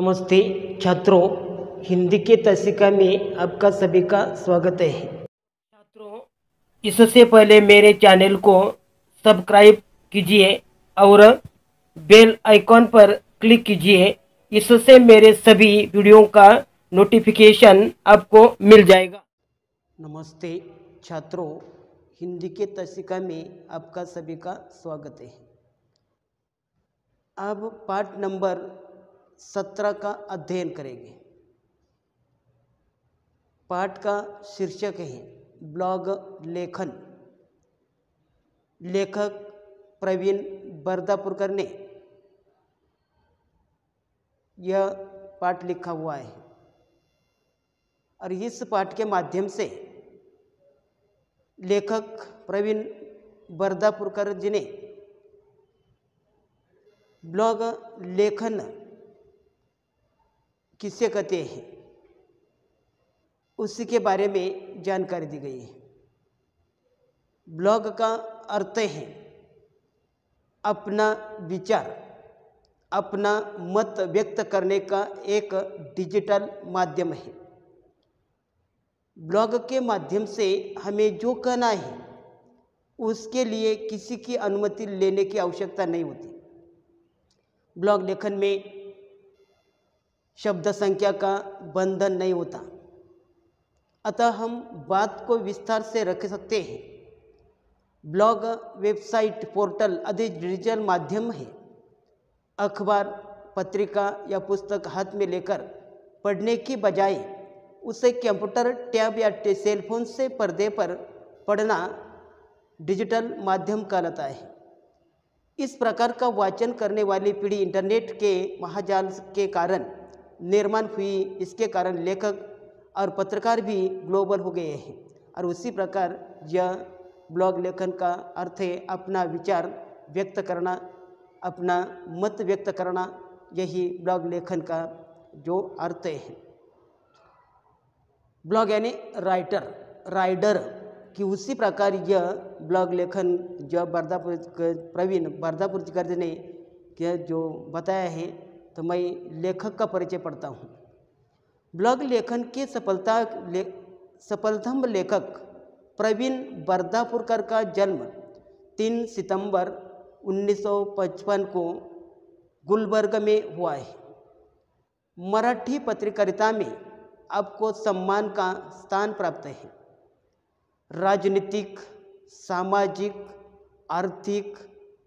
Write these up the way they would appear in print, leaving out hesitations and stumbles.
नमस्ते छात्रों, हिंदी के तसिका में आपका सभी का स्वागत है। छात्रों, इससे पहले मेरे चैनल को सब्सक्राइब कीजिए और बेल आइकॉन पर क्लिक कीजिए। इससे मेरे सभी वीडियो का नोटिफिकेशन आपको मिल जाएगा। नमस्ते छात्रों, हिंदी के तसिका में आपका सभी का स्वागत है। अब पाठ नंबर 17 का अध्ययन करेंगे। पाठ का शीर्षक है ब्लॉग लेखन। लेखक प्रवीण बर्दापुरकर ने यह पाठ लिखा हुआ है और इस पाठ के माध्यम से लेखक प्रवीण बर्दापुरकर जी ने ब्लॉग लेखन किसे कहते हैं उसी के बारे में जानकारी दी गई है। ब्लॉग का अर्थ है अपना विचार, अपना मत व्यक्त करने का एक डिजिटल माध्यम है। ब्लॉग के माध्यम से हमें जो कहना है उसके लिए किसी की अनुमति लेने की आवश्यकता नहीं होती। ब्लॉग लेखन में शब्द संख्या का बंधन नहीं होता, अतः हम बात को विस्तार से रख सकते हैं। ब्लॉग वेबसाइट पोर्टल आदि डिजिटल माध्यम है। अखबार, पत्रिका या पुस्तक हाथ में लेकर पढ़ने की बजाय उसे कंप्यूटर, टैब या सेलफोन से पर्दे पर पढ़ना डिजिटल माध्यम कहलाता है। इस प्रकार का वाचन करने वाली पीढ़ी इंटरनेट के महाजाल के कारण निर्माण हुई। इसके कारण लेखक और पत्रकार भी ग्लोबल हो गए हैं और उसी प्रकार यह ब्लॉग लेखन का अर्थ है अपना विचार व्यक्त करना, अपना मत व्यक्त करना। यही ब्लॉग लेखन का जो अर्थ है। ब्लॉग यानी राइडर कि उसी प्रकार यह ब्लॉग लेखन जो प्रवीण बर्दापुरकर ने जो बताया है, तो मैं लेखक का परिचय पढ़ता हूँ। ब्लॉग लेखन के सफलतम लेखक प्रवीण बर्दापुरकर का जन्म 3 सितंबर 1955 को गुलबर्ग में हुआ है। मराठी पत्रकारिता में आपको सम्मान का स्थान प्राप्त है। राजनीतिक, सामाजिक, आर्थिक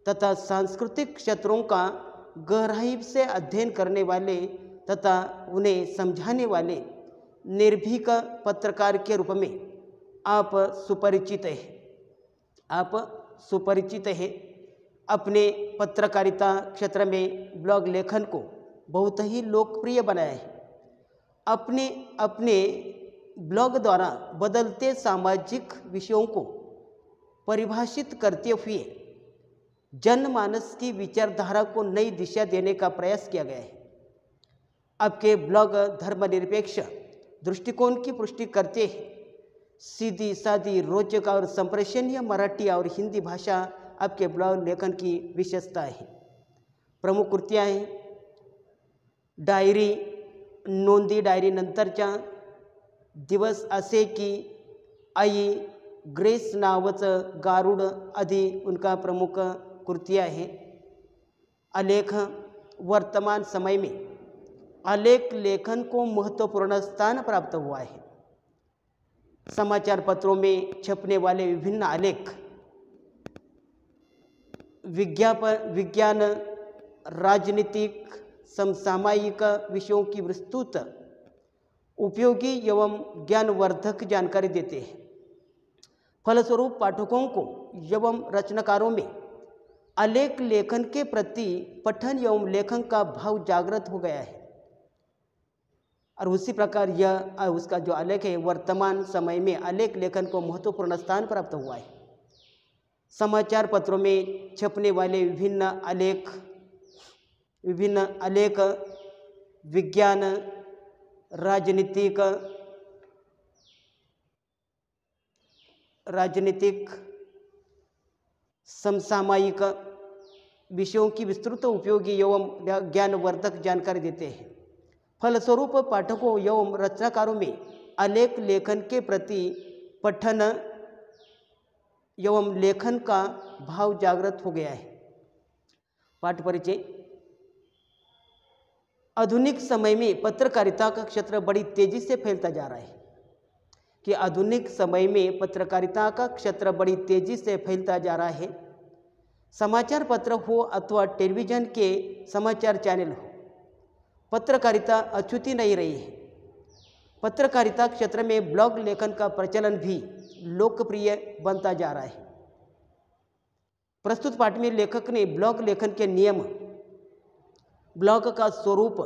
तथा सांस्कृतिक क्षेत्रों का गहराई से अध्ययन करने वाले तथा उन्हें समझाने वाले निर्भीक पत्रकार के रूप में आप सुपरिचित हैं। अपने पत्रकारिता क्षेत्र में ब्लॉग लेखन को बहुत ही लोकप्रिय बनाया है। अपने ब्लॉग द्वारा बदलते सामाजिक विषयों को परिभाषित करते हुए जनमानस की विचारधारा को नई दिशा देने का प्रयास किया गया है। आपके ब्लॉग धर्मनिरपेक्ष दृष्टिकोण की पुष्टि करते हैं। सीधी सादी, रोचक और संप्रेषणीय मराठी और हिंदी भाषा आपके ब्लॉग लेखन की विशेषता है। प्रमुख कृतियाँ हैं डायरी, नोंदी, डायरी नंतरच्या, दिवस असे की, आई, ग्रेस नावाचं गारुड आदि उनका प्रमुख कृतियाँ हैं। आलेख, वर्तमान समय में आलेख लेखन को महत्वपूर्ण स्थान प्राप्त हुआ है। समाचार पत्रों में छपने वाले विभिन्न आलेख विज्ञान, राजनीतिक, समसामयिक विषयों की विस्तृत, उपयोगी एवं ज्ञानवर्धक जानकारी देते हैं। फलस्वरूप पाठकों को एवं रचनाकारों में आलेख लेखन के प्रति पठन एवं लेखन का भाव जागृत हो गया है और उसी प्रकार यह उसका जो आलेख है वर्तमान समय में आलेख लेखन को महत्वपूर्ण स्थान प्राप्त हुआ है। समाचार पत्रों में छपने वाले विभिन्न आलेख विज्ञान, राजनीतिक, समसामयिक विषयों की विस्तृत, उपयोगी एवं ज्ञानवर्धक जानकारी देते हैं। फलस्वरूप पाठकों एवं रचनाकारों में आलेख लेखन के प्रति पठन एवं लेखन का भाव जागृत हो गया है। पाठ परिचय। आधुनिक समय में पत्रकारिता का क्षेत्र बड़ी तेजी से फैलता जा रहा है कि आधुनिक समय में पत्रकारिता का क्षेत्र बड़ी तेजी से फैलता जा रहा है। समाचार पत्र हो अथवा टेलीविज़न के समाचार चैनल हो, पत्रकारिता अछूती नहीं रही है। पत्रकारिता क्षेत्र में ब्लॉग लेखन का प्रचलन भी लोकप्रिय बनता जा रहा है। प्रस्तुत पाठ में लेखक ने ब्लॉग लेखन के नियम, ब्लॉग का स्वरूप,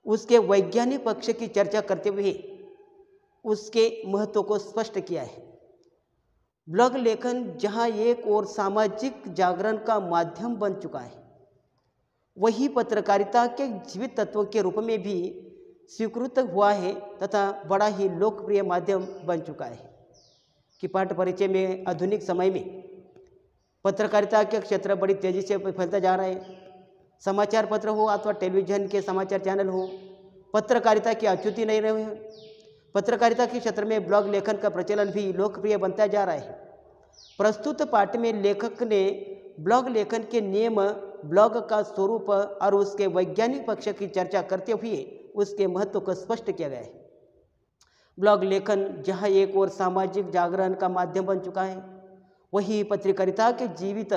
उसके वैज्ञानिक पक्ष की चर्चा करते हुए उसके महत्व को स्पष्ट किया है। ब्लॉग लेखन जहां एक और सामाजिक जागरण का माध्यम बन चुका है, वही पत्रकारिता के जीवित तत्व के रूप में भी स्वीकृत हुआ है तथा बड़ा ही लोकप्रिय माध्यम बन चुका है। कि पाठ परिचय में आधुनिक समय में पत्रकारिता के क्षेत्र बड़ी तेजी से फैलता जा रहा है। समाचार पत्र हो अथवा टेलीविज़न के समाचार चैनल हो, पत्रकारिता की अछूती नहीं रहे हैं। पत्रकारिता के क्षेत्र में ब्लॉग लेखन का प्रचलन भी लोकप्रिय बनता जा रहा है। प्रस्तुत पाठ में लेखक ने ब्लॉग लेखन के नियम, ब्लॉग का स्वरूप और उसके वैज्ञानिक पक्ष की चर्चा करते हुए उसके महत्व को स्पष्ट किया गया है। ब्लॉग लेखन जहां एक और सामाजिक जागरण का माध्यम बन चुका है, वही पत्रकारिता के जीवित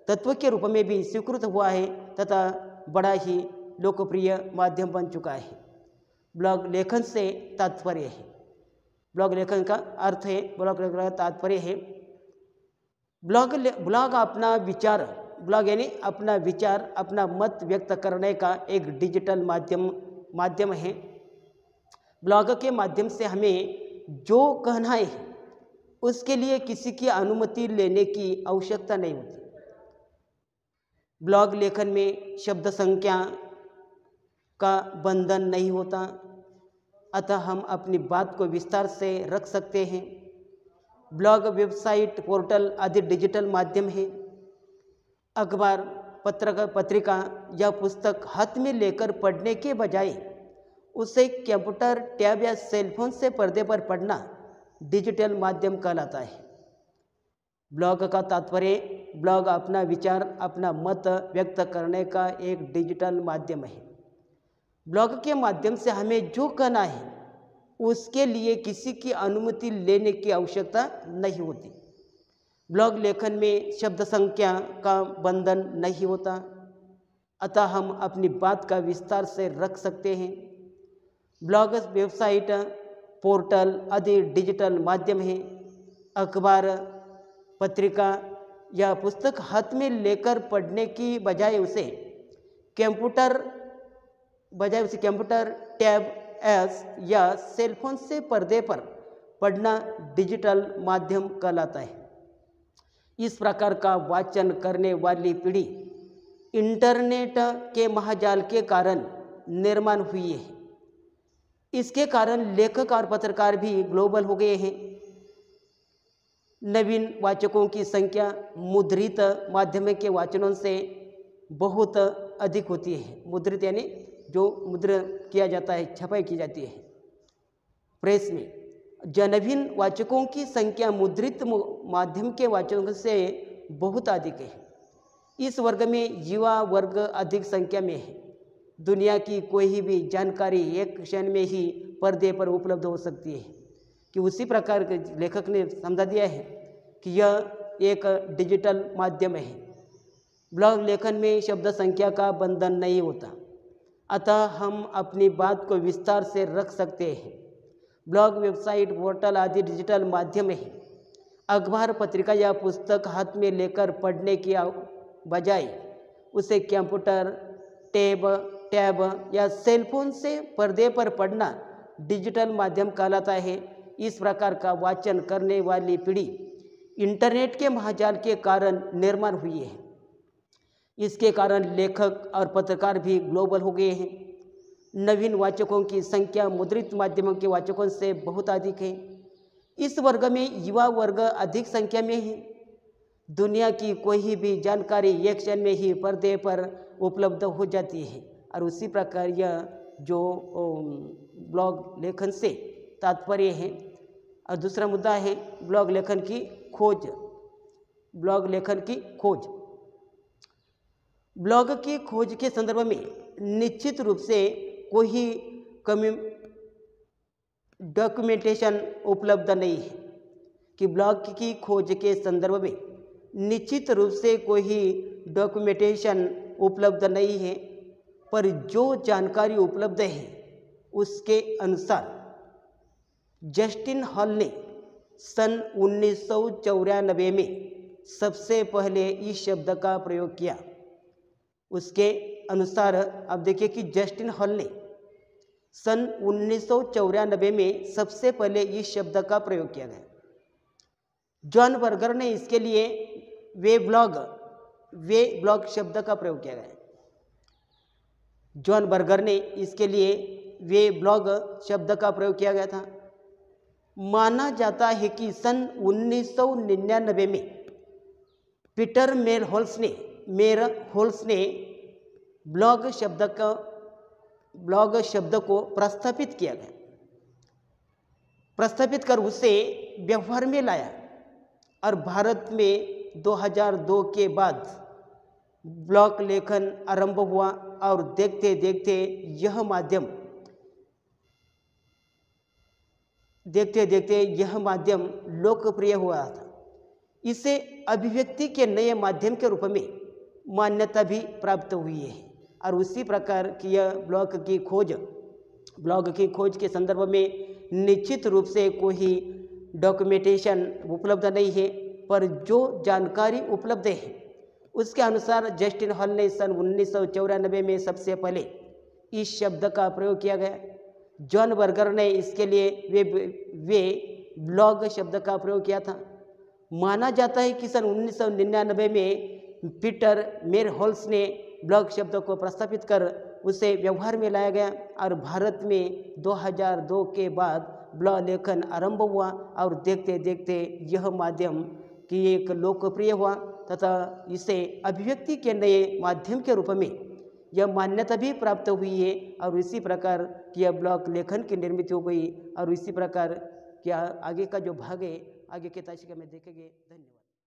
तत्व के रूप में भी स्वीकृत हुआ है तथा बड़ा ही लोकप्रिय माध्यम बन चुका है। ब्लॉग लेखन से तात्पर्य है, ब्लॉग लेखन का अर्थ है, ब्लॉग लेखन का तात्पर्य है, ब्लॉग अपना विचार, ब्लॉग यानी अपना विचार, अपना मत व्यक्त करने का एक डिजिटल माध्यम है। ब्लॉग के माध्यम से हमें जो कहना है उसके लिए किसी की अनुमति लेने की आवश्यकता नहीं होती। ब्लॉग लेखन में शब्द संख्या का बंधन नहीं होता, अतः हम अपनी बात को विस्तार से रख सकते हैं। ब्लॉग, वेबसाइट, पोर्टल आदि डिजिटल माध्यम है। अखबार, पत्रिका या पुस्तक हाथ में लेकर पढ़ने के बजाय उसे कंप्यूटर, टैब या सेलफोन से पर्दे पर पढ़ना डिजिटल माध्यम कहलाता है। ब्लॉग का तात्पर्य, ब्लॉग अपना विचार, अपना मत व्यक्त करने का एक डिजिटल माध्यम है। ब्लॉग के माध्यम से हमें जो कहना है उसके लिए किसी की अनुमति लेने की आवश्यकता नहीं होती। ब्लॉग लेखन में शब्द संख्या का बंधन नहीं होता, अतः हम अपनी बात का विस्तार से रख सकते हैं। ब्लॉग, वेबसाइट, पोर्टल आदि डिजिटल माध्यम है। अखबार, पत्रिका या पुस्तक हाथ में लेकर पढ़ने की बजाय उसे कंप्यूटर, टैब या सेलफोन से पर्दे पर पढ़ना डिजिटल माध्यम कहलाता है। इस प्रकार का वाचन करने वाली पीढ़ी इंटरनेट के महाजाल के कारण निर्माण हुई है। इसके कारण लेखक और पत्रकार भी ग्लोबल हो गए हैं। नवीन वाचकों की संख्या मुद्रित माध्यम के वाचनों से बहुत अधिक होती है। मुद्रित यानी जो मुद्रण किया जाता है, छपाई की जाती है प्रेस में। नवीन वाचकों की संख्या मुद्रित माध्यम के वाचकों से बहुत अधिक है। इस वर्ग में युवा वर्ग अधिक संख्या में है। दुनिया की कोई भी जानकारी एक क्षण में ही पर्दे पर उपलब्ध हो सकती है। कि उसी प्रकार के लेखक ने समझा दिया है कि यह एक डिजिटल माध्यम है। ब्लॉग लेखन में शब्द संख्या का बंधन नहीं होता, अतः हम अपनी बात को विस्तार से रख सकते हैं। ब्लॉग, वेबसाइट, पोर्टल आदि डिजिटल माध्यम है। अखबार, पत्रिका या पुस्तक हाथ में लेकर पढ़ने की बजाय उसे कंप्यूटर, टैब या सेलफोन से पर्दे पर पढ़ना डिजिटल माध्यम कहलाता है। इस प्रकार का वाचन करने वाली पीढ़ी इंटरनेट के महाजाल के कारण निर्माण हुई है। इसके कारण लेखक और पत्रकार भी ग्लोबल हो गए हैं। नवीन वाचकों की संख्या मुद्रित माध्यमों के वाचकों से बहुत अधिक है। इस वर्ग में युवा वर्ग अधिक संख्या में है। दुनिया की कोई भी जानकारी एक क्षण में ही पर्दे पर उपलब्ध हो जाती है और उसी प्रकार यह जो ब्लॉग लेखन से तात्पर्य है। और दूसरा मुद्दा है ब्लॉग लेखन की खोज। ब्लॉग लेखन की खोज, ब्लॉग की खोज के संदर्भ में निश्चित रूप से कोई डॉक्यूमेंटेशन उपलब्ध नहीं है कि ब्लॉग की खोज के संदर्भ में निश्चित रूप से कोई डॉक्यूमेंटेशन उपलब्ध नहीं है, पर जो जानकारी उपलब्ध है उसके अनुसार जस्टिन हॉल ने सन 1994 में सबसे पहले इस शब्द का प्रयोग किया। उसके अनुसार अब देखिए कि जस्टिन हॉल ने सन 1994 में सबसे पहले इस शब्द का प्रयोग किया गया। जॉन बर्गर ने इसके लिए वे ब्लॉग शब्द का प्रयोग किया गया। जॉन बर्गर ने इसके लिए वे ब्लॉग शब्द का प्रयोग किया गया था। माना जाता है कि सन 1999 में पीटर मेरहोल्स ने ब्लॉग शब्द को प्रस्तावित किया गया, प्रस्तावित कर उसे व्यवहार में लाया और भारत में 2002 के बाद ब्लॉग लेखन आरंभ हुआ और देखते देखते यह माध्यम लोकप्रिय हुआ था। इसे अभिव्यक्ति के नए माध्यम के रूप में मान्यता भी प्राप्त हुई है। और उसी प्रकार की यह ब्लॉग की खोज के संदर्भ में निश्चित रूप से कोई डॉक्यूमेंटेशन उपलब्ध नहीं है, पर जो जानकारी उपलब्ध है उसके अनुसार जस्टिन हॉल ने सन 1994 में सबसे पहले इस शब्द का प्रयोग किया गया। जॉन बर्गर ने इसके लिए वे ब्लॉग शब्द का प्रयोग किया था। माना जाता है कि सन 1999 में पीटर मेरहोल्स ने ब्लॉग शब्द को प्रस्तावित कर उसे व्यवहार में लाया गया और भारत में 2002 के बाद ब्लॉग लेखन आरंभ हुआ और देखते देखते यह माध्यम की एक लोकप्रिय हुआ तथा इसे अभिव्यक्ति के नए माध्यम के रूप में यह मान्यता भी प्राप्त हुई है। और इसी प्रकार की यह ब्लॉग लेखन की निर्मित हो गई। और इसी प्रकार क्या आगे का जो भाग है आगे के ताशिका में देखेंगे। धन्यवाद।